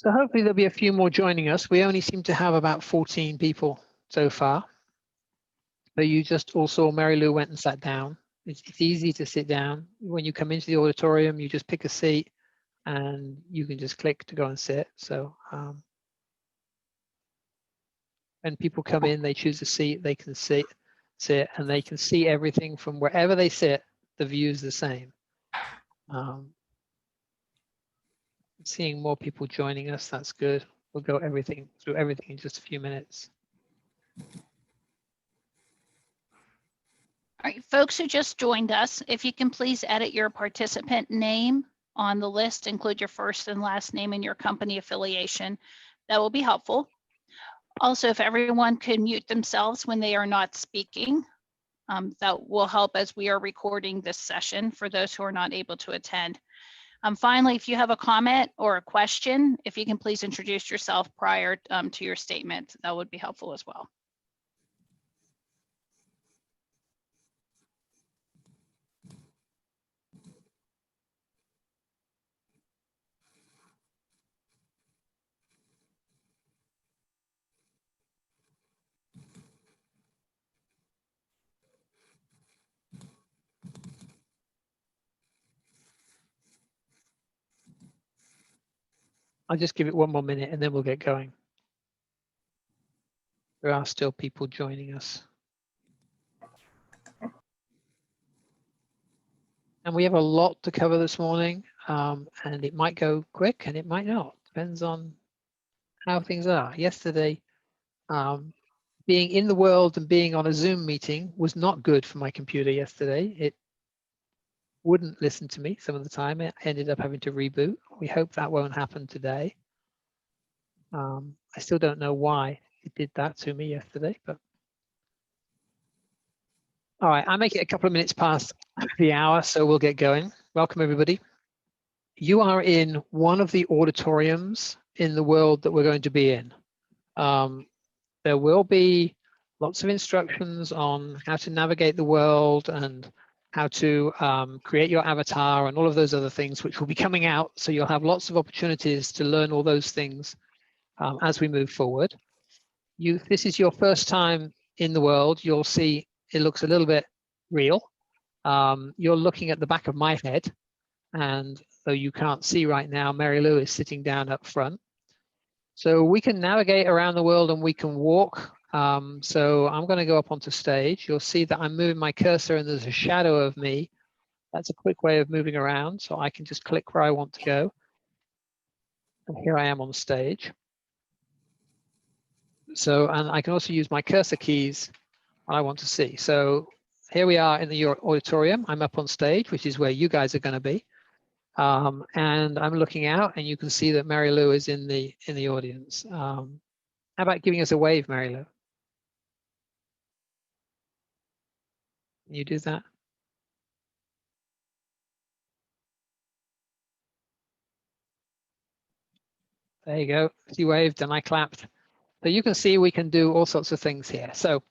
So hopefully there'll be a few more joining us. We only seem to have about 14 people so far. But you just all saw Mary Lou went and sat down. It's easy to sit down. When you come into the auditorium, you just pick a seat and you can just click to go and sit. So when people come in, they choose a seat, they can sit, and they can see everything from wherever they sit. The view is the same. Seeing more people joining us, that's good. We'll go through everything in just a few minutes. All right, folks who just joined us, if you can please edit your participant name on the list, include your first and last name and your company affiliation. That will be helpful. Also, if everyone could mute themselves when they are not speaking, that will help as we are recording this session for those who are not able to attend. Finally, if you have a comment or a question, if you can please introduce yourself prior to your statement, that would be helpful as well. I'll just give it one more minute and then we'll get going. There are still people joining us. And we have a lot to cover this morning, and it might go quick and it might not. Depends on how things are. Yesterday, being in the world and being on a Zoom meeting was not good for my computer yesterday. It wouldn't listen to me some of the time. It ended up having to reboot. We hope that won't happen today. I still don't know why it did that to me yesterday, but all right, I'll make it a couple of minutes past the hour, so we'll get going. Welcome, everybody. You are in one of the auditoriums in the world that we're going to be in. There will be lots of instructions on how to navigate the world and how to create your avatar and all of those other things, which will be coming out. So you'll have lots of opportunities to learn all those things as we move forward. This is your first time in the world. You'll see it looks a little bit real. You're looking at the back of my head, and though you can't see right now, Mary Lou is sitting down up front. So we can navigate around the world and we can walk. So I'm going to go up onto stage. You'll see that I'm moving my cursor and there's a shadow of me. That's a quick way of moving around. So I can just click where I want to go. And here I am on stage. So, and I can also use my cursor keys when I want to see. So here we are in the auditorium. I'm up on stage, which is where you guys are going to be. And I'm looking out and you can see that Mary Lou is in the audience. How about giving us a wave, Mary Lou? Can you do that? There you go. She waved and I clapped. So you can see we can do all sorts of things here. So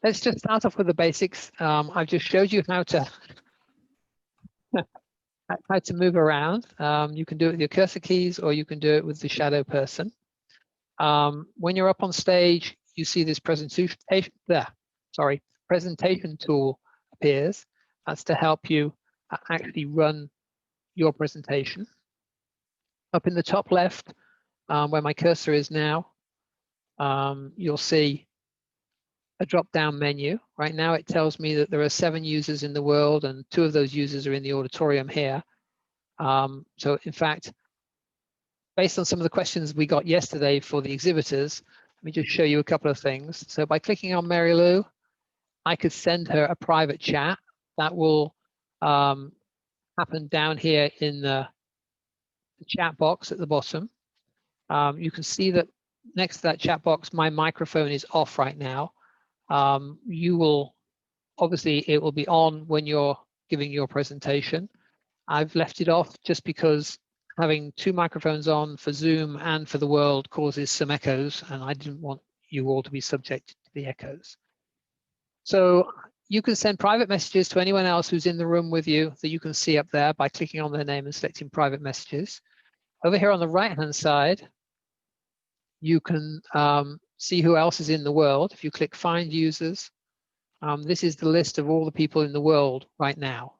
let's just start off with the basics. I've just showed you how to move around. You can do it with your cursor keys or you can do it with the shadow person. When you're up on stage, you see this presentation tool appears. That's to help you actually run your presentation. Up in the top left, where my cursor is now, you'll see a drop-down menu. Right now it tells me that there are 7 users in the world and 2 of those users are in the auditorium here. So in fact, based on some of the questions we got yesterday for the exhibitors, let me just show you a couple of things. So by clicking on Mary Lou, I could send her a private chat. That will happen down here in the chat box at the bottom. You can see that next to that chat box, my microphone is off right now. You will, obviously it will be on when you're giving your presentation. I've left it off just because having 2 microphones on for Zoom and for the world causes some echoes, and I didn't want you all to be subjected to the echoes. So you can send private messages to anyone else who's in the room with you that you can see up there by clicking on their name and selecting private messages. Over here on the right-hand side, you can see who else is in the world. If you click Find Users, this is the list of all the people in the world right now.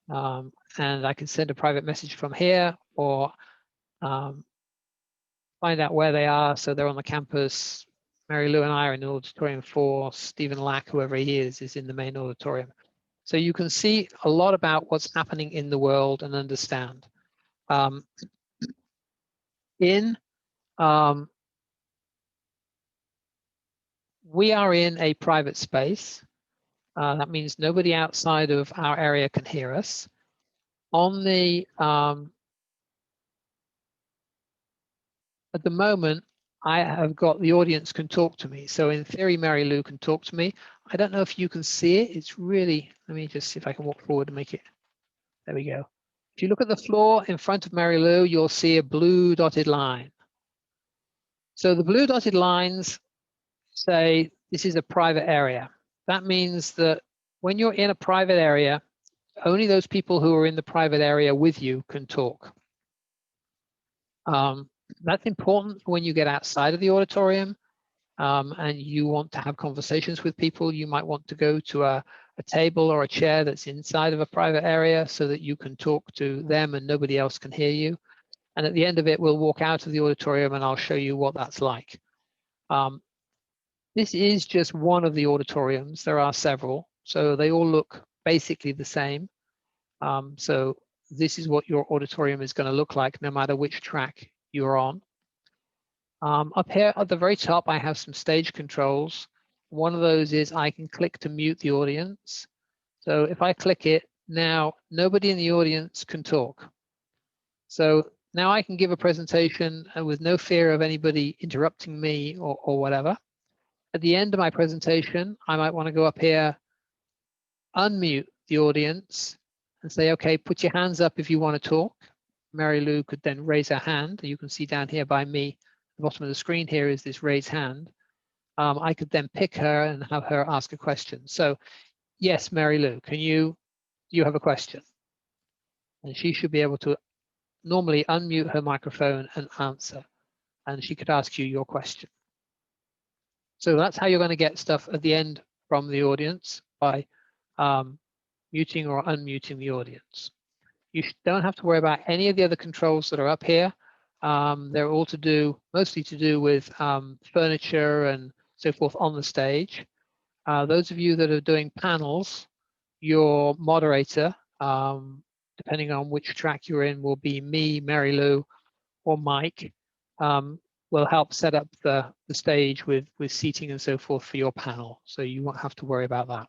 And I can send a private message from here, or find out where they are. So they're on the campus. Mary Lou and I are in auditorium 4. Stephen Lack, whoever he is in the main auditorium. So you can see a lot about what's happening in the world and understand. We are in a private space. That means nobody outside of our area can hear us. On the at the moment, I have got the audience can talk to me. So in theory, Mary Lou can talk to me. I don't know if you can see it. It's really, let me just see if I can walk forward and make it. There we go. If you look at the floor in front of Mary Lou, you'll see a blue dotted line. So the blue dotted lines say this is a private area. That means that when you're in a private area, only those people who are in the private area with you can talk. That's important when you get outside of the auditorium and you want to have conversations with people. You might want to go to a table or a chair that's inside of a private area so that you can talk to them and nobody else can hear you. And at the end of it, we'll walk out of the auditorium and I'll show you what that's like. This is just one of the auditoriums. There are several, so they all look basically the same. So this is what your auditorium is going to look like no matter which track you're on. Up here at the very top, I have some stage controls. One of those is I can click to mute the audience. So if I click it, now nobody in the audience can talk. So now I can give a presentation with no fear of anybody interrupting me or whatever. At the end of my presentation, I might want to go up here, unmute the audience and say, okay, put your hands up if you want to talk. Mary Lou could then raise her hand. You can see down here by me, the bottom of the screen here is this raise hand. I could then pick her and have her ask a question. So yes, Mary Lou, do you have a question? And she should be able to normally unmute her microphone and answer. And she could ask you your question. So that's how you're going to get stuff at the end from the audience, by muting or unmuting the audience. You don't have to worry about any of the other controls that are up here. They're all mostly to do with furniture and so forth on the stage. Those of you that are doing panels, your moderator, depending on which track you're in, will be me, Mary Lou, or Mike. Will help set up the stage with seating and so forth for your panel. So you won't have to worry about that.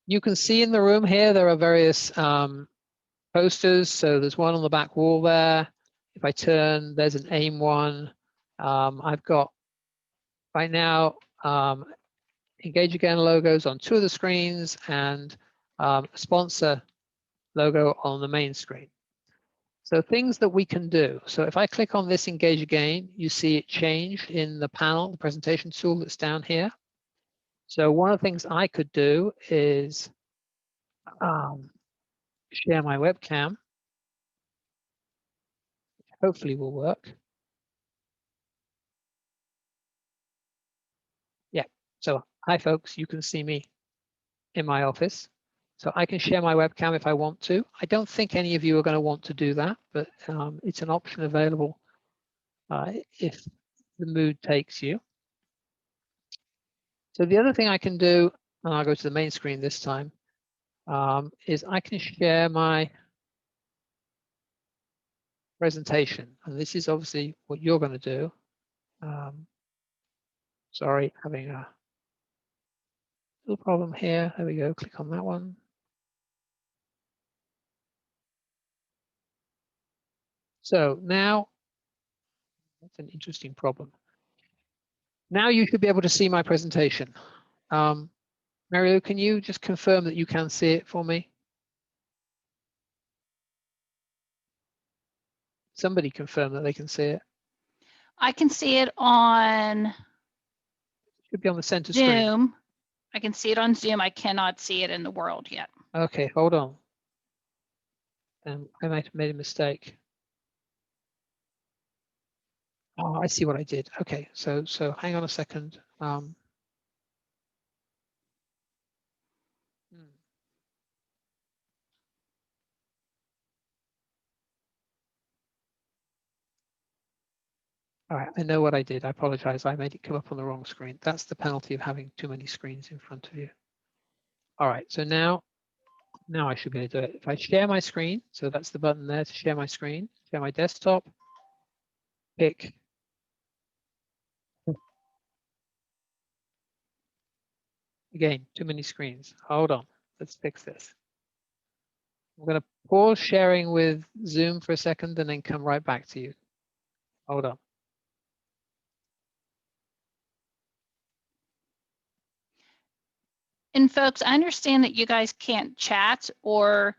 You can see in the room here, there are various posters. So there's one on the back wall there. If I turn, there's an AIM one. I've got right now Engage Again logos on 2 of the screens and a sponsor logo on the main screen. So things that we can do. So if I click on this Engage Again, you see it changed in the panel, the presentation tool that's down here. So one of the things I could do is share my webcam. Hopefully will work. Yeah, so hi folks, you can see me in my office. So I can share my webcam if I want to. I don't think any of you are going to want to do that, but it's an option available if the mood takes you. So the other thing I can do, and I'll go to the main screen this time, is I can share my presentation. And this is obviously what you're going to do. Sorry, having a little problem here. There we go, click on that one. So now, that's an interesting problem. Now you should be able to see my presentation. Mary Lou, can you just confirm that you can see it for me? Somebody confirm that they can see it. I can see it on Should be on the center screen. Zoom. I can see it on Zoom. I cannot see it in the world yet. Okay, hold on. And I might have made a mistake. Oh, I see what I did. Okay, so hang on a second. All right, I know what I did. I apologize. I made it come up on the wrong screen. That's the penalty of having too many screens in front of you. All right, so now I should be able to do it. If I share my screen, so that's the button there to share my screen, share my desktop, pick. Again, too many screens. Hold on, let's fix this. I'm going to pause sharing with Zoom for a second and then come right back to you. Hold on. And folks, I understand that you guys can't chat or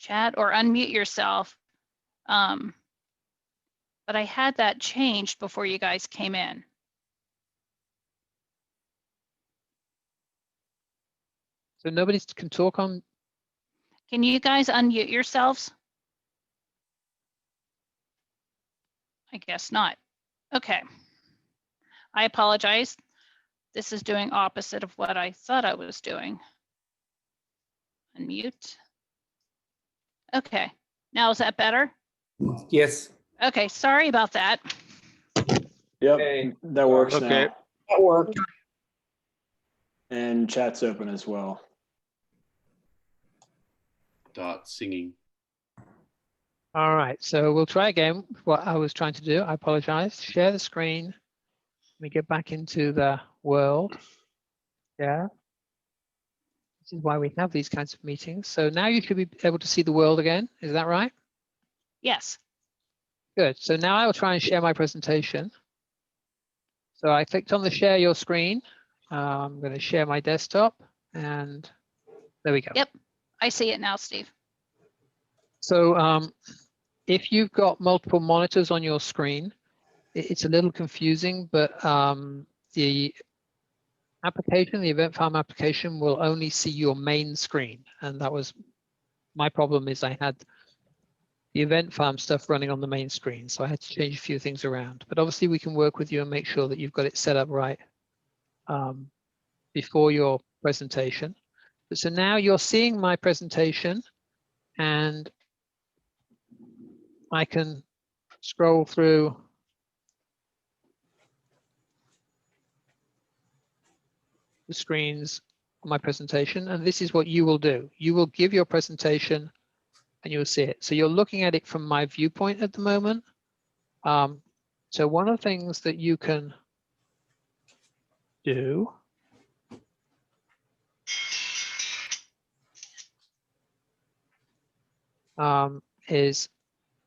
unmute yourself. But I had that changed before you guys came in. So nobody can talk on. Can you guys unmute yourselves? I guess not. Okay. I apologize. This is doing opposite of what I thought I was doing. Unmute. Okay. Now is that better? Yes. Okay, sorry about that. Yep, Okay. that works Okay. now. That worked. And chat's open as well. Start singing. All right, so we'll try again what I was trying to do. I apologize. Share the screen. Let me get back into the world. Yeah. This is why we have these kinds of meetings. So now you should be able to see the world again. Is that right? Yes. Good. So now I will try and share my presentation. So I clicked on the share your screen. I'm going to share my desktop and there we go. Yep. I see it now, Steve. So if you've got multiple monitors on your screen, it's a little confusing, but the application, the event farm application will only see your main screen. And that was my problem is I had the event farm stuff running on the main screen. So I had to change a few things around, but obviously we can work with you and make sure that you've got it set up right before your presentation. So now you're seeing my presentation and I can scroll through the screens on my presentation, and this is what you will do. You will give your presentation and you'll see it. So you're looking at it from my viewpoint at the moment. So one of the things that you can do is,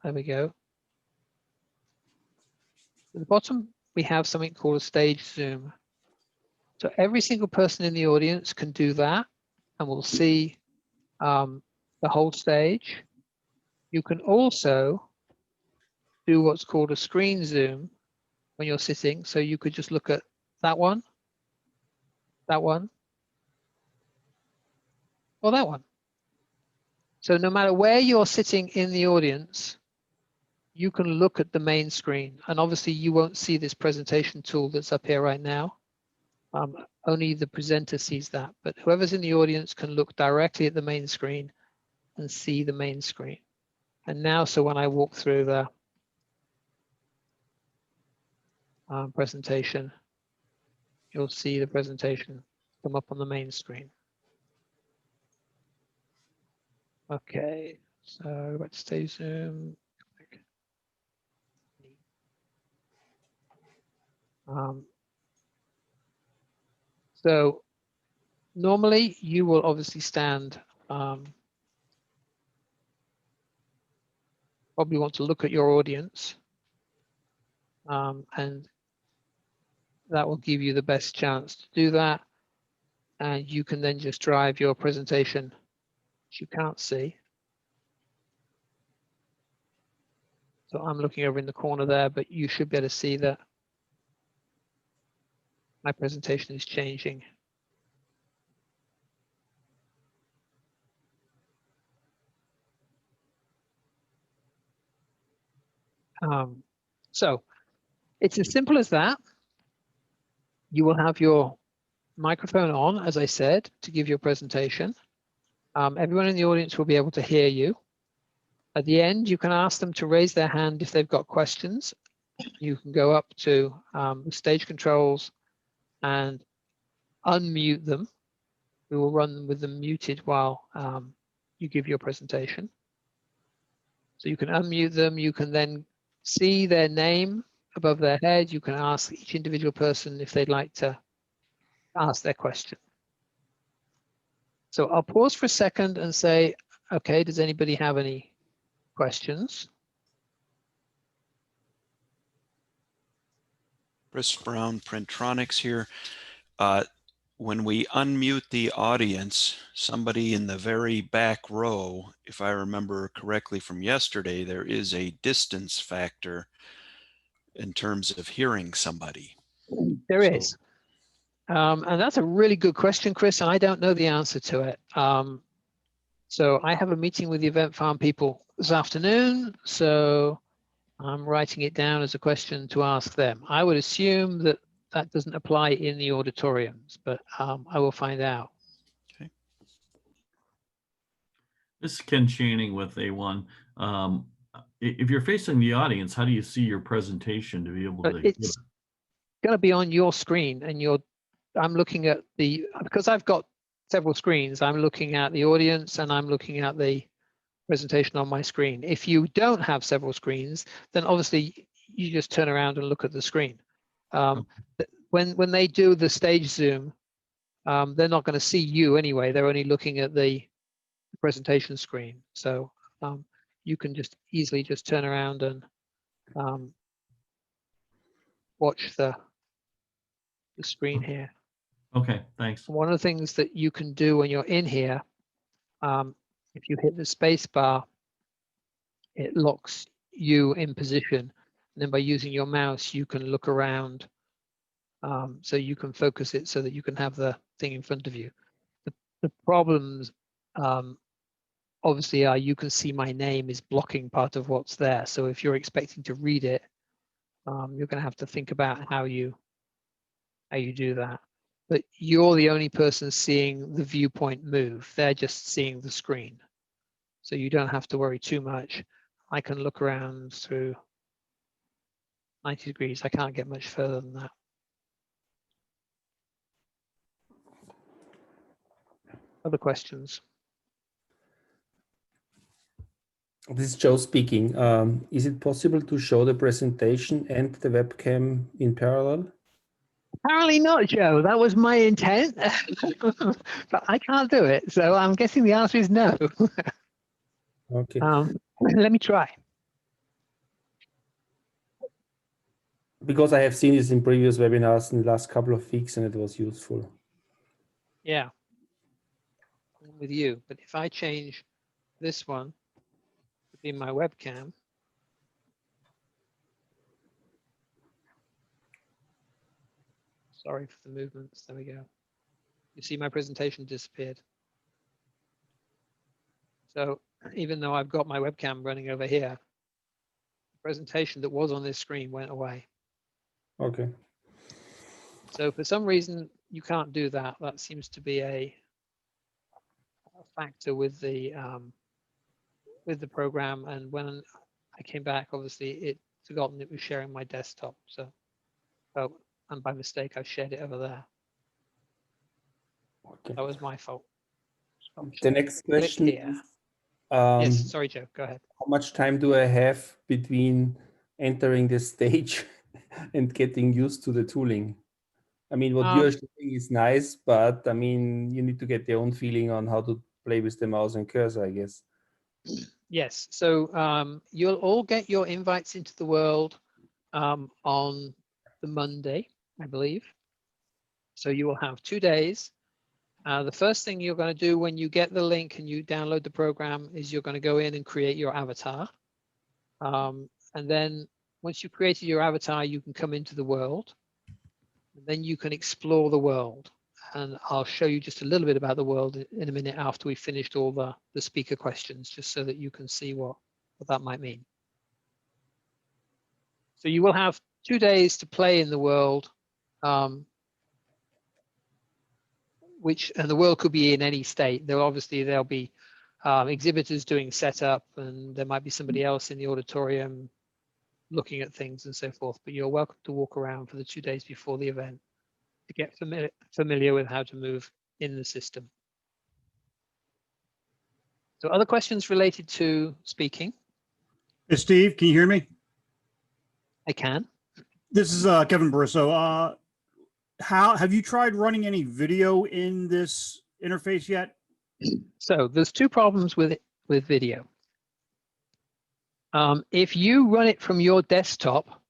there we go. At the bottom, we have something called a stage zoom. So every single person in the audience can do that, and we'll see the whole stage. You can also do what's called a screen zoom when you're sitting. So you could just look at that one, or that one. So no matter where you're sitting in the audience, you can look at the main screen. And obviously you won't see this presentation tool that's up here right now. Only the presenter sees that, but whoever's in the audience can look directly at the main screen and see the main screen. And now, so when I walk through the presentation, you'll see the presentation come up on the main screen. Okay, so let's stay zoom. So normally you will obviously stand, probably want to look at your audience, and that will give you the best chance to do that. And you can then just drive your presentation, which you can't see. So I'm looking over in the corner there, but you should be able to see that my presentation is changing. So it's as simple as that. You will have your microphone on, as I said, to give your presentation. Everyone in the audience will be able to hear you. At the end, you can ask them to raise their hand if they've got questions. You can go up to the stage controls and unmute them. We will run with them muted while you give your presentation. So you can unmute them. You can then see their name above their head. You can ask each individual person if they'd like to ask their question. So I'll pause for a second and say, okay, does anybody have any questions? Chris Brown, Printronics here. When we unmute the audience, somebody in the very back row, if I remember correctly from yesterday, there is a distance factor in terms of hearing somebody. There is. And that's a really good question, Chris, and I don't know the answer to it. So I have a meeting with the Event Farm people this afternoon, so I'm writing it down as a question to ask them. I would assume that that doesn't apply in the auditoriums, but I will find out. Okay. This is Ken Channing with A1. If you're facing the audience, how do you see your presentation to be able to? It's going to be on your screen, and I'm looking at because I've got several screens, I'm looking at the audience and I'm looking at the presentation on my screen. If you don't have several screens, then obviously you just turn around and look at the screen. When they do the stage zoom, they're not going to see you anyway. They're only looking at the presentation screen. So you can just easily just turn around and watch the screen here. Okay, thanks. One of the things that you can do when you're in here, if you hit the space bar, it locks you in position. And then by using your mouse, you can look around. So you can focus it so that you can have the thing in front of you. The problems obviously are you can see my name is blocking part of what's there. So if you're expecting to read it, you're going to have to think about how you do that. But you're the only person seeing the viewpoint move. They're just seeing the screen. So you don't have to worry too much. I can look around through 90 degrees. I can't get much further than that. Other questions? This is Joe speaking. Is it possible to show the presentation and the webcam in parallel? Apparently not, Joe. That was my intent, but I can't do it. So I'm guessing the answer is no. Okay. Let me try. Because I have seen this in previous webinars in the last couple of weeks and it was useful. Yeah, I'm with you. But if I change this one to be my webcam, sorry for the movements. There we go. You see my presentation disappeared. So even though I've got my webcam running over here, the presentation that was on this screen went away. Okay. So for some reason, you can't do that. That seems to be a factor with the program. And when I came back, obviously it forgotten it was sharing my desktop. So, and by mistake, I shared it over there. Okay. That was my fault. The next question is, yes, sorry, Joe, go ahead. how much time do I have between entering the stage and getting used to the tooling? I mean, what you're showing is nice, but I mean, you need to get your own feeling on how to play with the mouse and cursor, I guess. Yes, so you'll all get your invites into the world on the Monday, I believe. So you will have 2 days. The first thing you're going to do when you get the link and you download the program is you're going to go in and create your avatar. And then once you've created your avatar, you can come into the world. And then you can explore the world. And I'll show you just a little bit about the world in a minute after we've finished all the speaker questions, just so that you can see what that might mean. So you will have 2 days to play in the world, and the world could be in any state. There'll be exhibitors doing setup, and there might be somebody else in the auditorium looking at things and so forth. But you're welcome to walk around for the 2 days before the event to get familiar with how to move in the system. So other questions related to speaking? Hey, Steve, can you hear me? I can. This is Kevin Barroso. How have you tried running any video in this interface yet? So there's 2 problems with video. If you run it from your desktop,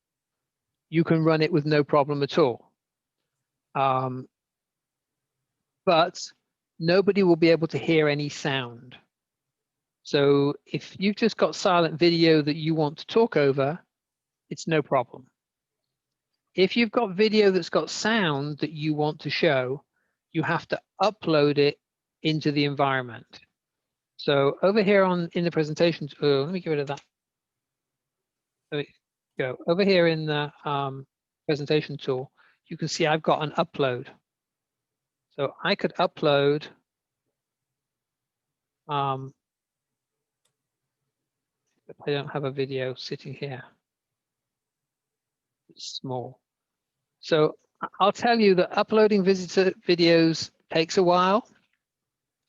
you can run it with no problem at all. But nobody will be able to hear any sound. So if you've just got silent video that you want to talk over, it's no problem. If you've got video that's got sound that you want to show, you have to upload it into the environment. So over here in the presentation, let me get rid of that. There we go. Over here in the presentation tool, you can see I've got an upload. So I could upload but I don't have a video sitting here. It's small. So I'll tell you that uploading visitor videos takes a while.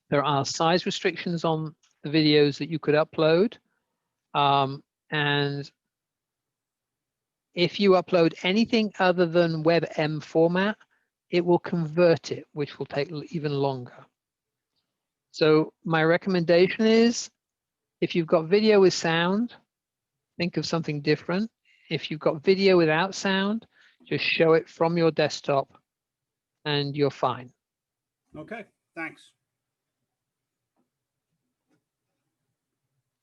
There are size restrictions on the videos that you could upload. And if you upload anything other than WebM format, it will convert it, which will take even longer. So my recommendation is, if you've got video with sound, think of something different. If you've got video without sound, just show it from your desktop and you're fine. Okay, thanks.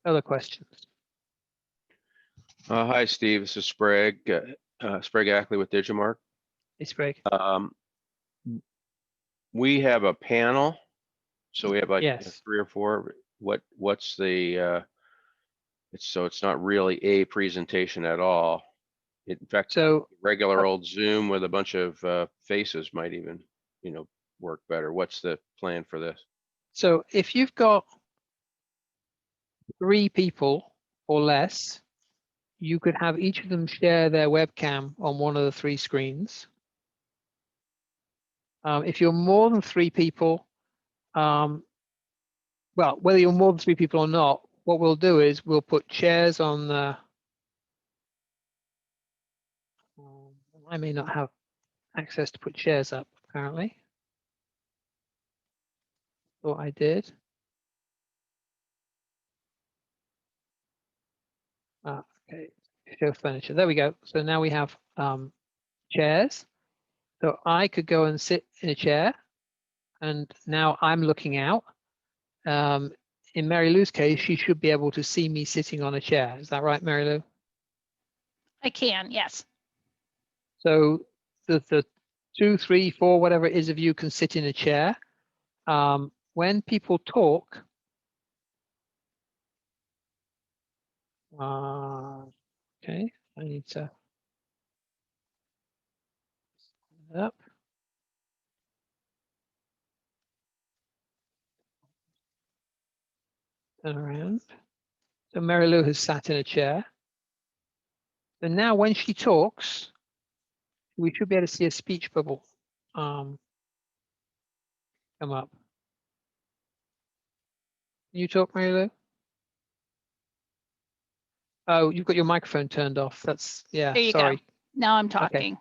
Other questions? Hi, Steve. This is Sprague, Sprague Ackley with Digimarc. Hey, Sprague. We have a panel, so we have like Yes. 3 or 4. What's the? It's not really a presentation at all. In fact, So regular old Zoom with a bunch of faces might even, work better. What's the plan for this? So if you've got 3 people or less, you could have each of them share their webcam on one of the 3 screens. If you're more than 3 people, well, whether you're more than 3 people or not, what we'll do is we'll put chairs on the, I may not have access to put chairs up, apparently. Thought I did. Okay, show furniture. There we go. So now we have chairs. So I could go and sit in a chair, and now I'm looking out. In Mary Lou's case, she should be able to see me sitting on a chair. Is that right, Mary Lou? I can, yes. So the 2, 3, 4, whatever it is of you can sit in a chair. When people talk, okay, I need to set it up. Turn around. So Mary Lou has sat in a chair. And now when she talks, we should be able to see a speech bubble come up. Can you talk, Mary Lou? Oh, you've got your microphone turned off. That's, yeah, There you sorry. go. Now I'm talking.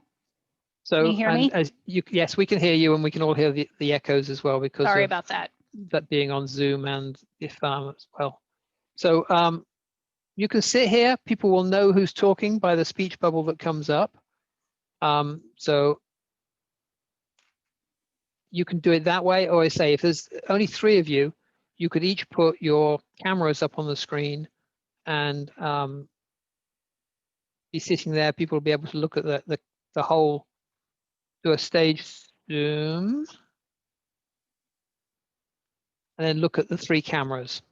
So, Can you hear me? Yes, we can hear you, and we can all hear the echoes as well because Sorry of about that. that being on Zoom and if as well. So you can sit here. People will know who's talking by the speech bubble that comes up. So you can do it that way, or I say if there's only 3 of you, you could each put your cameras up on the screen and be sitting there. People will be able to look at the whole, do a stage zoom, and then look at the 3 cameras.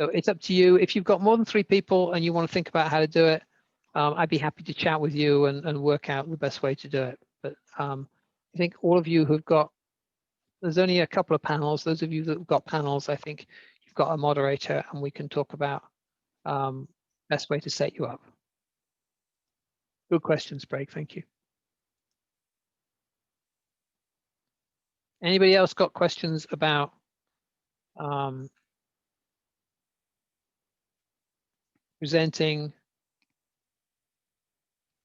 So it's up to you. If you've got more than 3 people and you want to think about how to do it, I'd be happy to chat with you and work out the best way to do it. But I think all of you who've got, there's only a couple of panels. Those of you that have got panels, I think you've got a moderator and we can talk about best way to set you up. Good question, Sprague. Thank you. Anybody else got questions about presenting?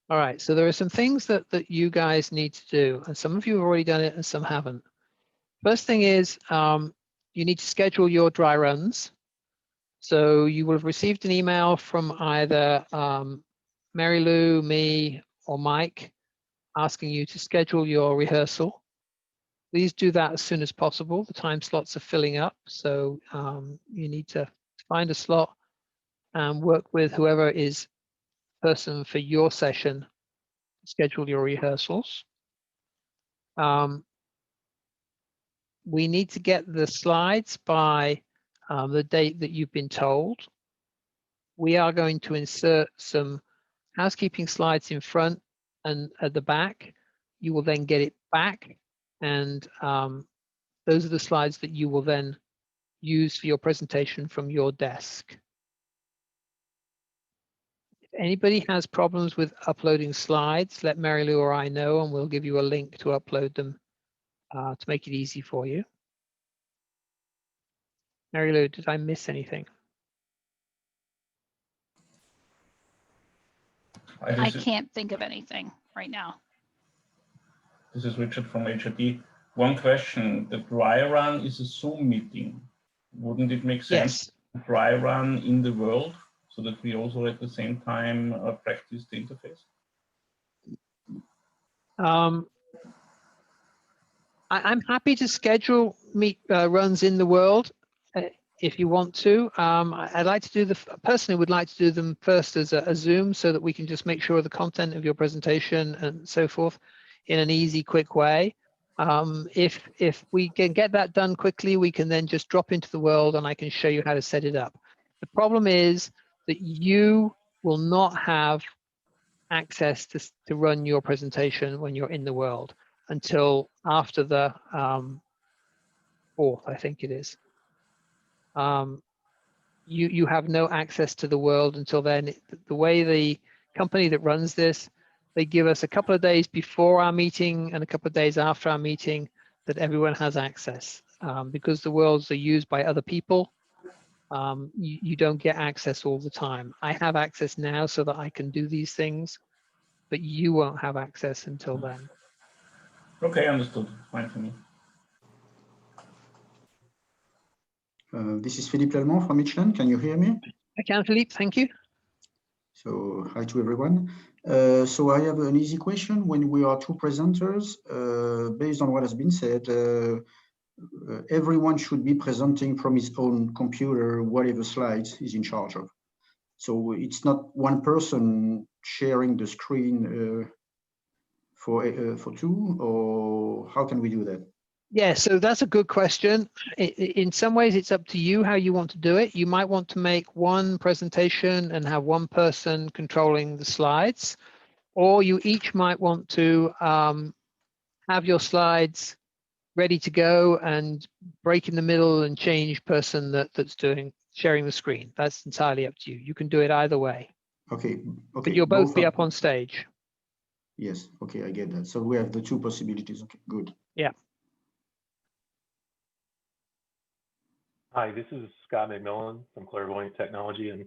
All right, so there are some things that you guys need to do, and some of you have already done it and some haven't. First thing is you need to schedule your dry runs. So you will have received an email from either Mary Lou, me, or Mike asking you to schedule your rehearsal. Please do that as soon as possible. The time slots are filling up, so you need to find a slot and work with whoever is person for your session to schedule your rehearsals. We need to get the slides by the date that you've been told. We are going to insert some housekeeping slides in front and at the back. You will then get it back, and those are the slides that you will then use for your presentation from your desk. If anybody has problems with uploading slides, let Mary Lou or I know, and we'll give you a link to upload them to make it easy for you. Mary Lou, did I miss anything? I can't think of anything right now. This is Richard from HID. One question, the dry run is a Zoom meeting. Wouldn't it make sense to dry run in the world so that we also at the same time practice the interface? I'm happy to schedule runs in the world if you want to. I'd like to do personally would like to do them first as a Zoom so that we can just make sure the content of your presentation and so forth in an easy, quick way. If we can get that done quickly, we can then just drop into the world and I can show you how to set it up. The problem is that you will not have access to run your presentation when you're in the world until after the 4th, I think it is. You have no access to the world until then. The way the company that runs this, they give us a couple of days before our meeting and a couple of days after our meeting that everyone has access. Because the worlds are used by other people, you don't get access all the time. I have access now so that I can do these things, but you won't have access until then. Okay, understood. Fine for me. This is Philippe Lallemand from Michelin. Can you hear me? I can, Philippe. Thank you. So hi to everyone. So I have an easy question. When we are two presenters, based on what has been said, everyone should be presenting from his own computer, whatever slides he's in charge of. So it's not one person sharing the screen for two, or how can we do that? Yeah, so that's a good question. In some ways, it's up to you how you want to do it. You might want to make one presentation and have one person controlling the slides, or you each might want to have your slides ready to go and break in the middle and change person that's sharing the screen. That's entirely up to you. You can do it either way. Okay. Okay. But you'll both be up on stage. Yes. Okay, I get that. So we have the two possibilities. Okay, good. Yeah. Hi, this is Scott McMillan from Clairvoyant Technology, and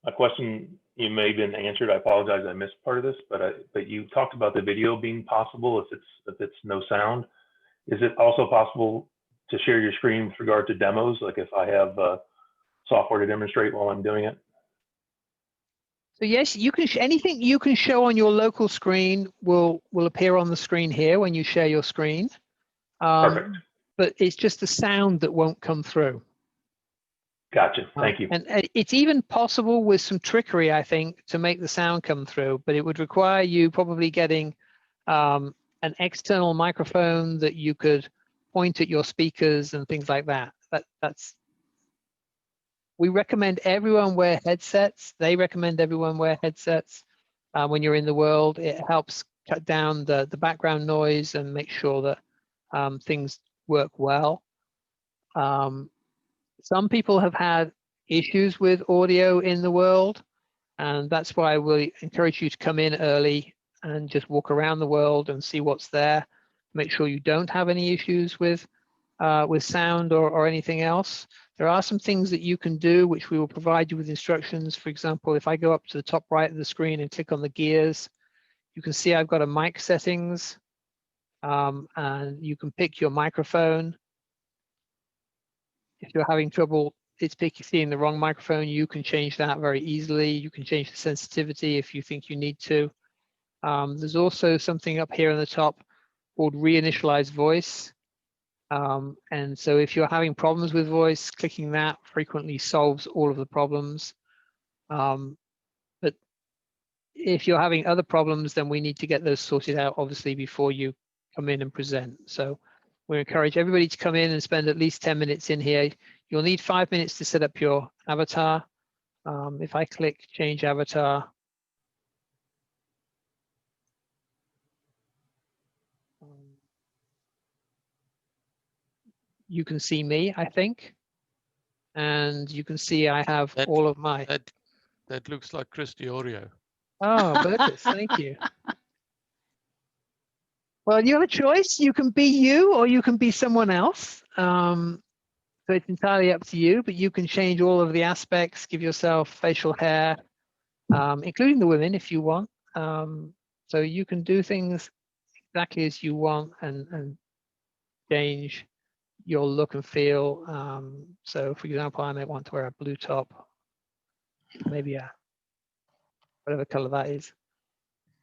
my question, you may have been answered. I apologize, I missed part of this, but you talked about the video being possible if it's no sound. Is it also possible to share your screen with regard to demos, like if I have software to demonstrate while I'm doing it? So yes, you can anything you can show on your local screen will appear on the screen here when you share your screen. Perfect. But it's just the sound that won't come through. Gotcha. Thank you. And it's even possible with some trickery, I think, to make the sound come through, but it would require you probably getting an external microphone that you could point at your speakers and things like that. We recommend everyone wear headsets. They recommend everyone wear headsets. when you're in the world. It helps cut down the background noise and make sure that things work well. Some people have had issues with audio in the world, and that's why we encourage you to come in early and just walk around the world and see what's there. Make sure you don't have any issues with sound or anything else. There are some things that you can do which we will provide you with instructions. For example, if I go up to the top right of the screen and click on the gears, you can see I've got a mic settings, and you can pick your microphone. If you're having trouble, it's seeing the wrong microphone, you can change that very easily. You can change the sensitivity if you think you need to. There's also something up here on the top called reinitialize voice. And so if you're having problems with voice, clicking that frequently solves all of the problems. But if you're having other problems, then we need to get those sorted out, obviously, before you come in and present. So we encourage everybody to come in and spend at least 10 minutes in here. You'll need 5 minutes to set up your avatar. If I click change avatar, you can see me, I think. And you can see I have all of my... That looks like Chris Diorio. Oh, Burgess, thank you. Well, you have a choice. You can be you or you can be someone else. So it's entirely up to you, but you can change all of the aspects, give yourself facial hair, including the women if you want. So you can do things exactly as you want and change your look and feel. So for example, I might want to wear a blue top, maybe whatever color that is.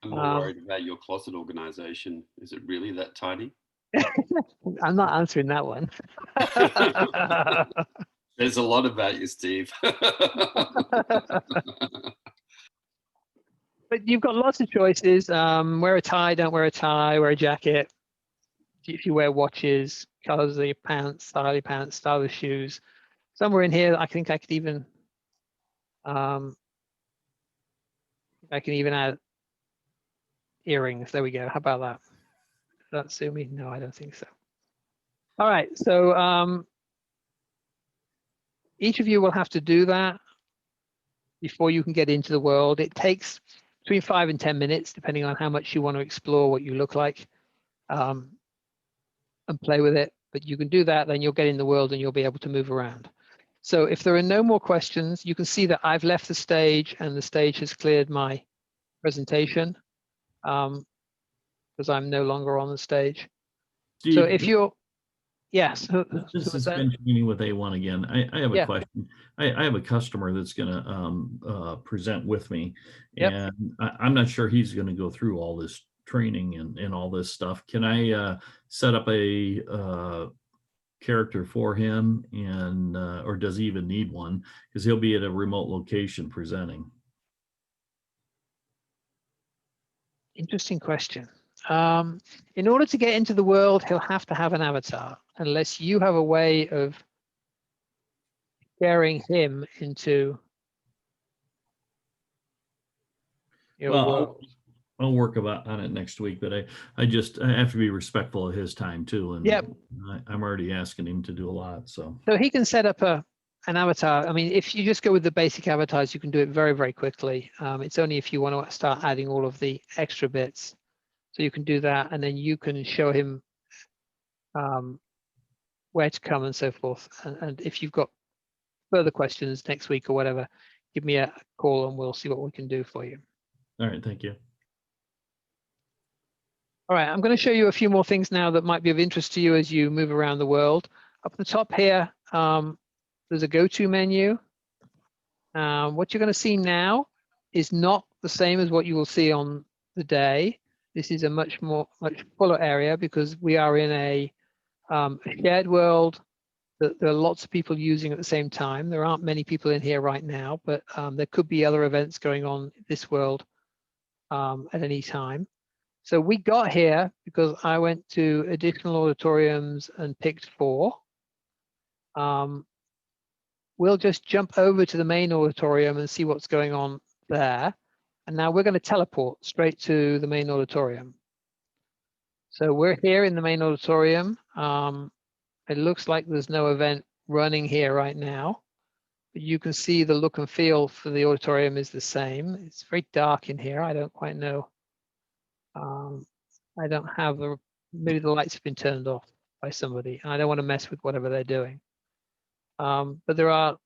I'm more worried about your closet organization. Is it really that tiny? I'm not answering that one. There's a lot about you, Steve. But you've got lots of choices. Wear a tie, don't wear a tie, wear a jacket. If you wear watches, colors of your pants, style of shoes. Somewhere in here, I think I could even, I can even add earrings. There we go. How about that? Does that suit me? No, I don't think so. All right. So each of you will have to do that before you can get into the world. It takes between 5 and 10 minutes, depending on how much you want to explore what you look like and play with it. But you can do that, then you'll get in the world and you'll be able to move around. So if there are no more questions, you can see that I've left the stage and the stage has cleared my presentation because I'm no longer on the stage. Steve, so if you're, yes. This is Ben Cheney with A1 again. I have a question. I have a customer that's going to present with me, and I'm not sure he's going to go through all this training and all this stuff. Can I set up a character for him, and or does he even need one? Because he'll be at a remote location presenting. Interesting question. In order to get into the world, he'll have to have an avatar, unless you have a way of sharing him into your world. I'll work on it next week, but I have to be respectful of his time too. And I'm already asking him to do a lot. So he can set up an avatar. I mean, if you just go with the basic avatars, you can do it very, very quickly. It's only if you want to start adding all of the extra bits. So you can do that, and then you can show him where to come and so forth. And if you've got further questions next week or whatever, give me a call and we'll see what we can do for you. All right, thank you. All right, I'm going to show you a few more things now that might be of interest to you as you move around the world. Up the top here, there's a go-to menu. What you're going to see now is not the same as what you will see on the day. This is a much fuller area because we are in a shared world that there are lots of people using at the same time. There aren't many people in here right now, but there could be other events going on in this world at any time. So we got here because I went to additional auditoriums and picked 4. We'll just jump over to the main auditorium and see what's going on there. And now we're going to teleport straight to the main auditorium. So we're here in the main auditorium. It looks like there's no event running here right now, but you can see the look and feel for the auditorium is the same. It's very dark in here. I don't quite know. I don't have maybe the lights have been turned off by somebody, and I don't want to mess with whatever they're doing. But there are,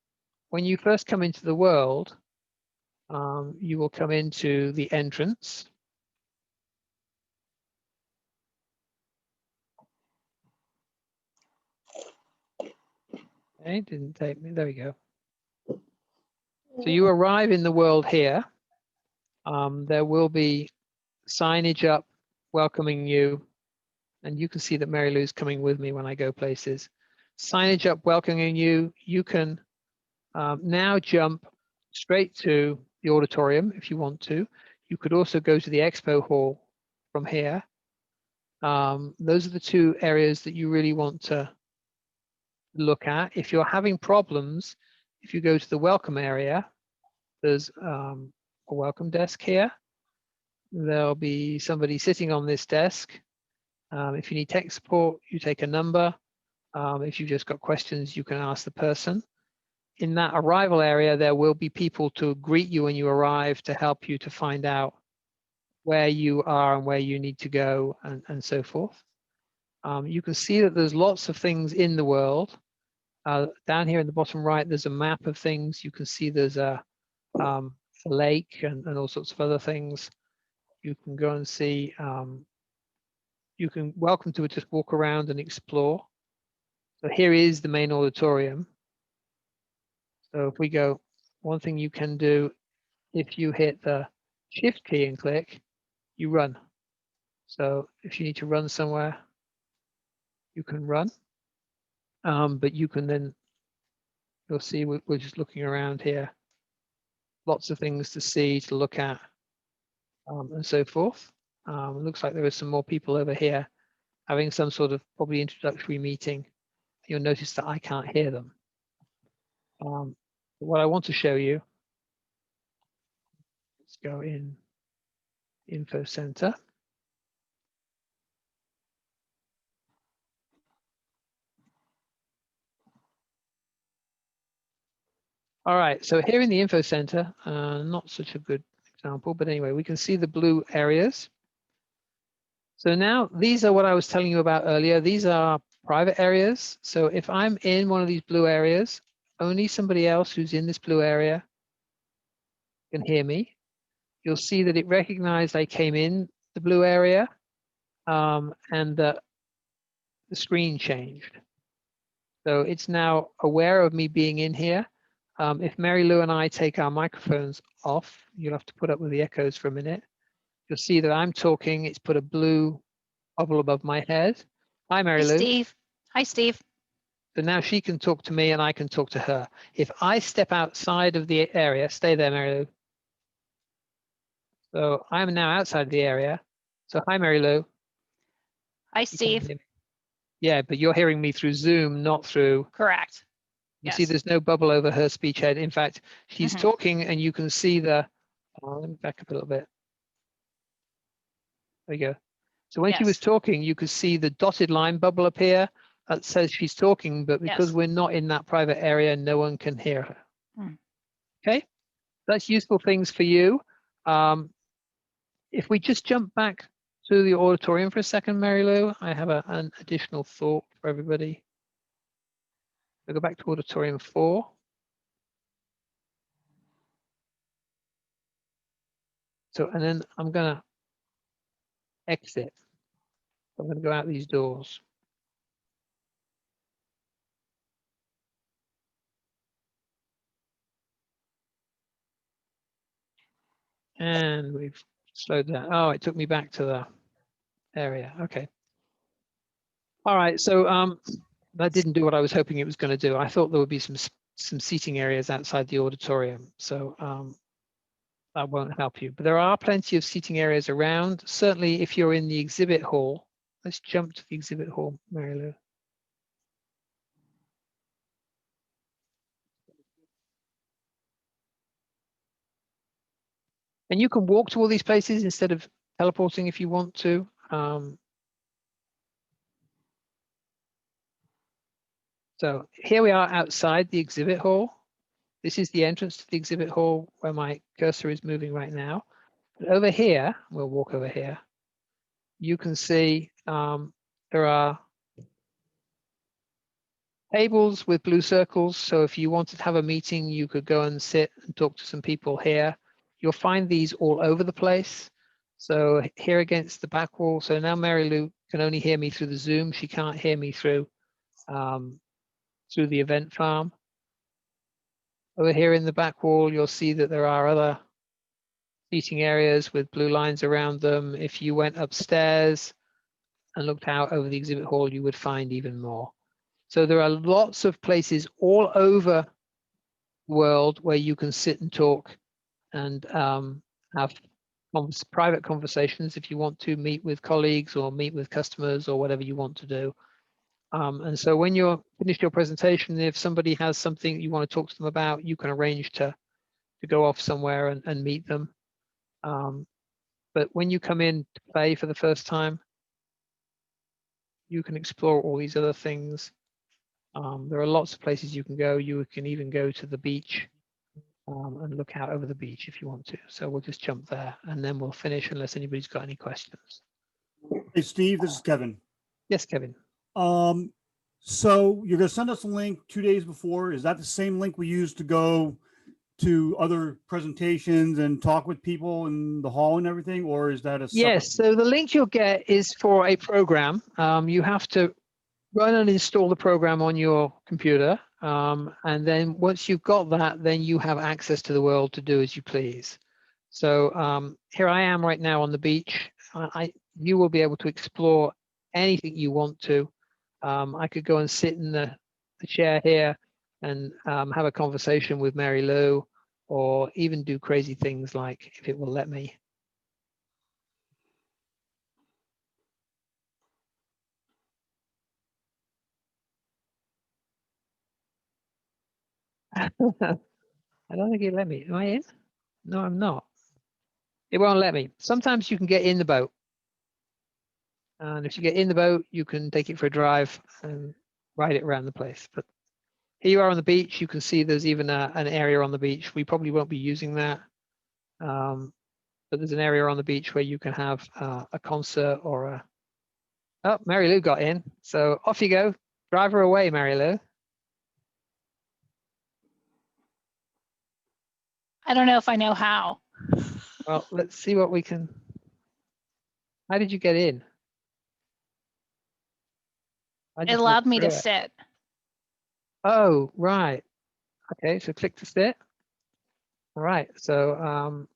when you first come into the world, you will come into the entrance. Okay, didn't take me, there we go. So you arrive in the world here. There will be signage up welcoming you, and you can see that Mary Lou's coming with me when I go places. Signage up welcoming you. You can now jump straight to the auditorium if you want to. You could also go to the expo hall from here. Those are the two areas that you really want to look at. If you're having problems, if you go to the welcome area, there's a welcome desk here. There'll be somebody sitting on this desk. If you need tech support, you take a number. If you've just got questions, you can ask the person. In that arrival area, there will be people to greet you when you arrive, to help you to find out where you are and where you need to go, and so forth. You can see that there's lots of things in the world. Down here in the bottom right, there's a map of things. You can see there's a lake and all sorts of other things. You can go and see, you can welcome to just walk around and explore. So here is the main auditorium. So if we go, one thing you can do, if you hit the shift key and click, you run. So if you need to run somewhere, you can run. But you can then, you'll see we're just looking around here. Lots of things to see, to look at, and so forth. It looks like there are some more people over here having some sort of probably introductory meeting. You'll notice that I can't hear them. What I want to show you, let's go in Info Center. All right, so here in the Info Center, not such a good example, but anyway, we can see the blue areas. So now these are what I was telling you about earlier. These are private areas. So if I'm in one of these blue areas, only somebody else who's in this blue area can hear me. You'll see that it recognized I came in the blue area, and the screen changed. So it's now aware of me being in here. If Mary Lou and I take our microphones off, you'll have to put up with the echoes for a minute. You'll see that I'm talking. It's put a blue bubble above my head. Hi, Mary Lou. Steve. Hi, Steve. So now she can talk to me and I can talk to her. If I step outside of the area, stay there, Mary Lou. So I'm now outside the area. So hi, Mary Lou. Hi, Steve. Yeah, but you're hearing me through Zoom, not through. Correct. You see there's no bubble over her speech head. In fact, she's talking and you can see the, let me back up a little bit. There you go. So when she was talking, you could see the dotted line bubble appear that says she's talking, but because we're not in that private area, no one can hear her. Okay, that's useful things for you. If we just jump back to the auditorium for a second, Mary Lou, I have an additional thought for everybody. We'll go back to auditorium 4. So, and then I'm gonna exit. I'm gonna go out these doors. And we've slowed down. Oh, it took me back to the area. Okay. All right, so that didn't do what I was hoping it was going to do. I thought there would be some seating areas outside the auditorium, so that won't help you. But there are plenty of seating areas around. Certainly, if you're in the exhibit hall, let's jump to the exhibit hall, Mary Lou. And you can walk to all these places instead of teleporting if you want to. So here we are outside the exhibit hall. This is the entrance to the exhibit hall where my cursor is moving right now. But over here, we'll walk over here. You can see there are tables with blue circles. So if you wanted to have a meeting, you could go and sit and talk to some people here. You'll find these all over the place. So here against the back wall. So now Mary Lou can only hear me through the Zoom. She can't hear me through the event farm. Over here in the back wall, you'll see that there are other seating areas with blue lines around them. If you went upstairs and looked out over the exhibit hall, you would find even more. So there are lots of places all over the world where you can sit and talk and have private conversations if you want to meet with colleagues or meet with customers or whatever you want to do. And so when you're finished your presentation, if somebody has something you want to talk to them about, you can arrange to go off somewhere and meet them. But when you come in to play for the first time, you can explore all these other things. There are lots of places you can go. You can even go to the beach and look out over the beach if you want to. So we'll just jump there and then we'll finish unless anybody's got any questions. Hey, Steve, this is Kevin. Yes, Kevin. So you're going to send us a link 2 days before. Is that the same link we use to go to other presentations and talk with people in the hall and everything, or is that a separate? Yes, so the link you'll get is for a program. You have to run and install the program on your computer. And then once you've got that, then you have access to the world to do as you please. So here I am right now on the beach. You will be able to explore anything you want to. I could go and sit in the chair here and have a conversation with Mary Lou, or even do crazy things like, if it will let me. I don't think it let me. Am I in? No, I'm not. It won't let me. Sometimes you can get in the boat. And if you get in the boat, you can take it for a drive and ride it around the place. But here you are on the beach. You can see there's even an area on the beach. We probably won't be using that. But there's an area on the beach where you can have a concert or a... Oh, Mary Lou got in. So off you go. Drive her away, Mary Lou. I don't know if I know how. Well, let's see what we can... How did you get in? It allowed me to sit. Oh, right. Okay, so click to sit. All right, so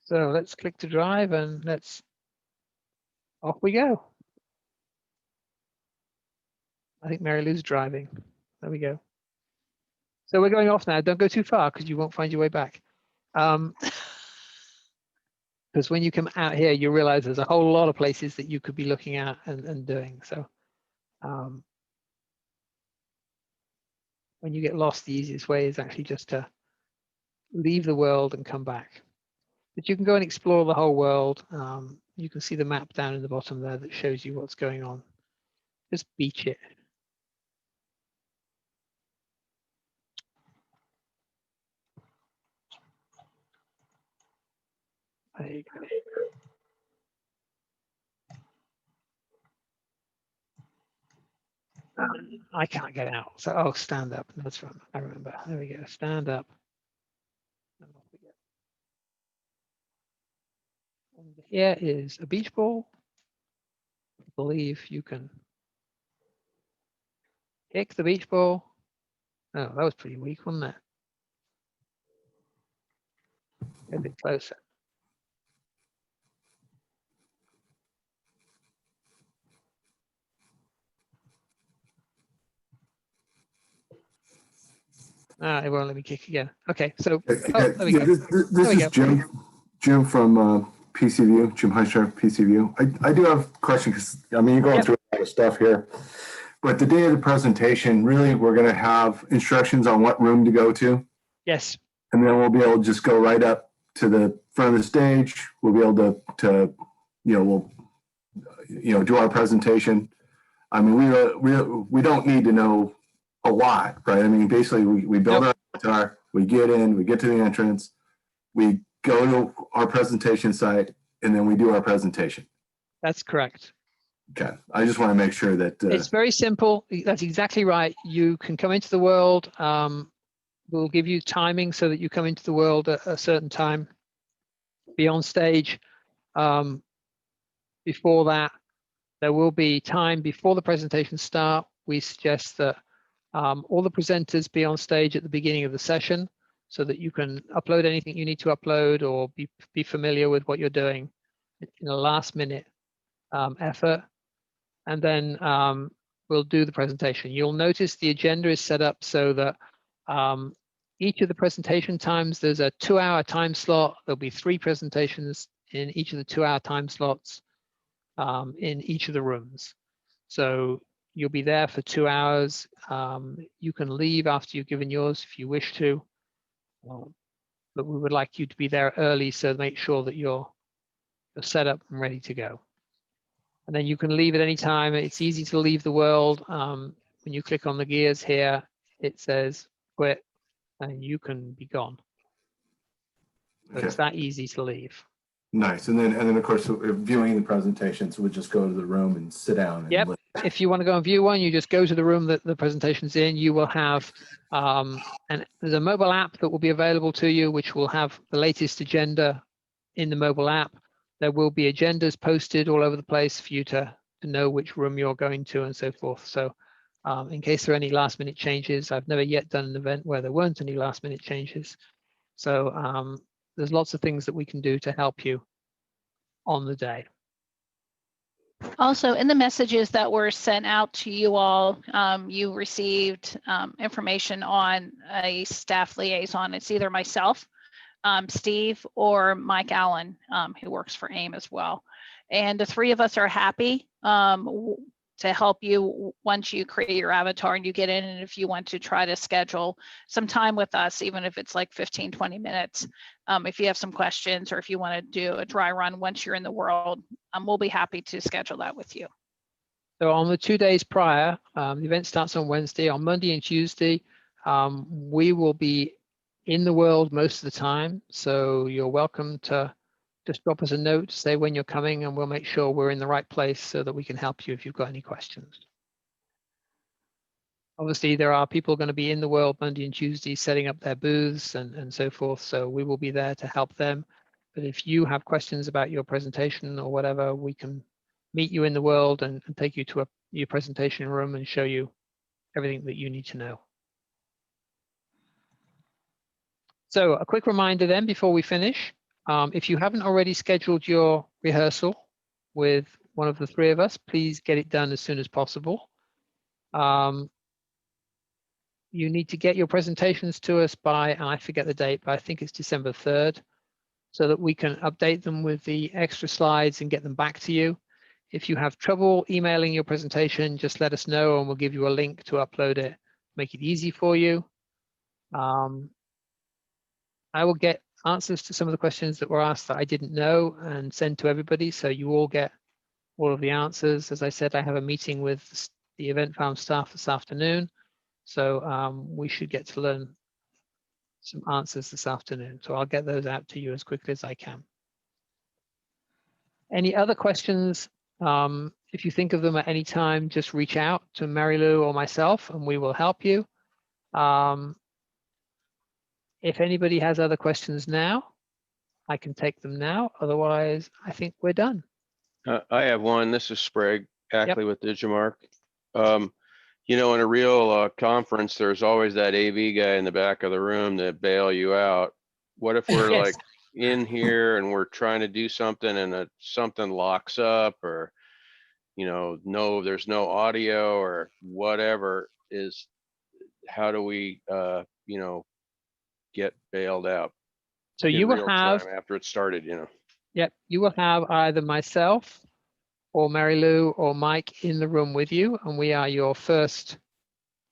let's click to drive and off we go. I think Mary Lou's driving. There we go. So we're going off now. Don't go too far because you won't find your way back. Because when you come out here, you realize there's a whole lot of places that you could be looking at and doing. So when you get lost, the easiest way is actually just to leave the world and come back. But you can go and explore the whole world. You can see the map down in the bottom there that shows you what's going on. Just beach it. There you go. I can't get out. So, oh, stand up. That's right. I remember. There we go. Stand up. And off we go. And here is a beach ball. I believe you can kick the beach ball. Oh, that was pretty weak, wasn't it? Get a bit closer. It won't let me kick again. Okay, so there we go. This is Jim from PCView, Jim Highsharp, PCView. I do have a question because I mean you're going through a lot of stuff here, but the day of the presentation, really, we're going to have instructions on what room to go to. Yes. And then we'll be able to just go right up to the front of the stage. We'll be able to we'll, do our presentation. I mean, we don't need to know a lot, right? I mean, basically, we build our avatar, we get in, we get to the entrance, we go to our presentation site, and then we do our presentation. That's correct. Okay. I just want to make sure that it's very simple. That's exactly right. You can come into the world. We'll give you timing so that you come into the world at a certain time. Be on stage. Before that, there will be time before the presentation start. We suggest that all the presenters be on stage at the beginning of the session so that you can upload anything you need to upload or be familiar with what you're doing in a last minute effort. And then we'll do the presentation. You'll notice the agenda is set up so that each of the presentation times, there's a 2-hour time slot. There'll be 3 presentations in each of the 2-hour time slots in each of the rooms. So you'll be there for 2 hours. You can leave after you've given yours if you wish to. But we would like you to be there early so make sure that you're set up and ready to go. And then you can leave at any time. It's easy to leave the world. When you click on the gears here, it says quit and you can be gone. So Okay. It's that easy to leave. Nice. And then of course, viewing the presentations, we'll just go to the room and sit down. And Yep. If you want to go and view one, you just go to the room that the presentation's in. You will have, and there's a mobile app that will be available to you, which will have the latest agenda in the mobile app. There will be agendas posted all over the place for you to know which room you're going to and so forth. So in case there are any last minute changes, I've never yet done an event where there weren't any last minute changes. So there's lots of things that we can do to help you on the day. Also, in the messages that were sent out to you all, you received information on a staff liaison. It's either myself, Steve, or Mike Allen, who works for AIM as well. And the 3 of us are happy to help you once you create your avatar and you get in. And if you want to try to schedule some time with us, even if it's like 15, 20 minutes, if you have some questions or if you want to do a dry run once you're in the world, we'll be happy to schedule that with you. So on the 2 days prior, the event starts on Wednesday. On Monday and Tuesday, we will be in the world most of the time. So you're welcome to just drop us a note, say when you're coming, and we'll make sure we're in the right place so that we can help you if you've got any questions. Obviously, there are people going to be in the world Monday and Tuesday setting up their booths and so forth. So we will be there to help them. But if you have questions about your presentation or whatever, we can meet you in the world and take you to your presentation room and show you everything that you need to know. So a quick reminder then before we finish. If you haven't already scheduled your rehearsal with one of the 3 of us, please get it done as soon as possible. You need to get your presentations to us by, and I forget the date, but I think it's December 3rd, so that we can update them with the extra slides and get them back to you. If you have trouble emailing your presentation, just let us know and we'll give you a link to upload it, make it easy for you. I will get answers to some of the questions that were asked that I didn't know and send to everybody, so you all get all of the answers. As I said, I have a meeting with the Event Farm staff this afternoon, so we should get to learn some answers this afternoon. So I'll get those out to you as quickly as I can. Any other questions? If you think of them at any time, just reach out to Mary Lou or myself and we will help you. If anybody has other questions now, I can take them now. Otherwise, I think we're done. I have one. This is Sprague Ackley with Digimarc. You know, in a real conference, there's always that AV guy in the back of the room that bail you out. What if we're like in here and we're trying to do something and something locks up, or, you know, no, there's no audio or whatever? How do we, you know, get bailed out? So you will have, after it started, you know. Yep, you will have either myself or Mary Lou or Mike in the room with you, and we are your first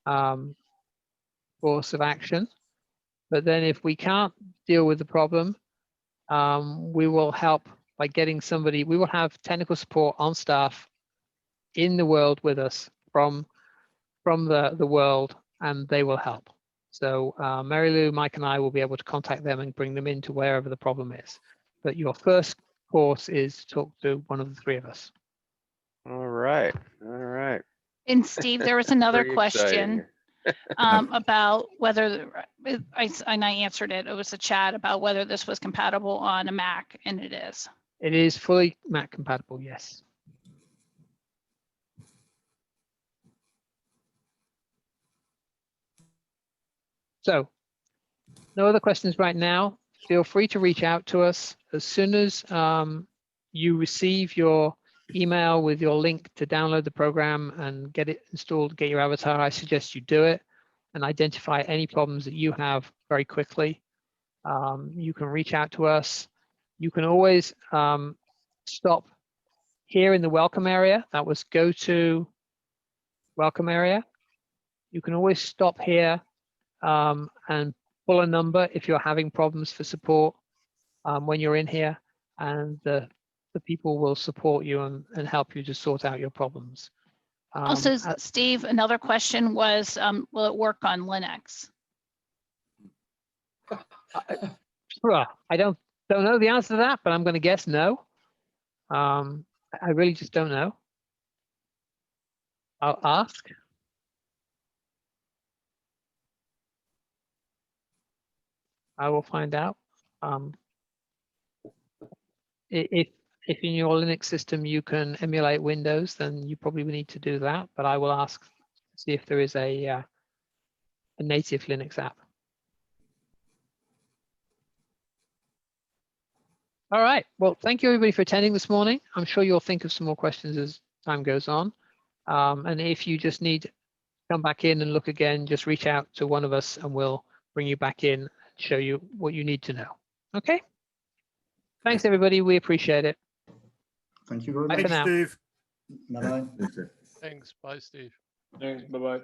course of action. But then if we can't deal with the problem, we will help by getting somebody. We will have technical support on staff in the world with us from the world, and they will help. So Mary Lou, Mike, and I will be able to contact them and bring them into wherever the problem is. But your first course is to talk to one of the three of us. All right, all right. And Steve, there was another Pretty question about whether, and I answered it. It was a chat about whether this was compatible on a Mac, and it is. It is fully Mac compatible, yes. So, no other questions right now. Feel free to reach out to us as soon as you receive your email with your link to download the program and get it installed, get your avatar. I suggest you do it and identify any problems that you have very quickly. You can reach out to us. You can always stop here in the welcome area. That was go to welcome area. You can always stop here and pull a number if you're having problems for support when you're in here, and the people will support you and help you to sort out your problems. Also, Steve, another question was, will it work on Linux? I don't know the answer to that, but I'm going to guess no. I really just don't know. I'll ask. I will find out. If in your Linux system you can emulate Windows, then you probably need to do that. But I will ask to see if there is a native Linux app. All right. Well, thank you everybody for attending this morning. I'm sure you'll think of some more questions as time goes on. And if you just need to come back in and look again, just reach out to one of us and we'll bring you back in and show you what you need to know. Okay. Thanks, everybody. We appreciate it. Thank you very Bye much. for now. Steve. Bye-bye. Thanks. Bye, Steve. Thanks, bye-bye.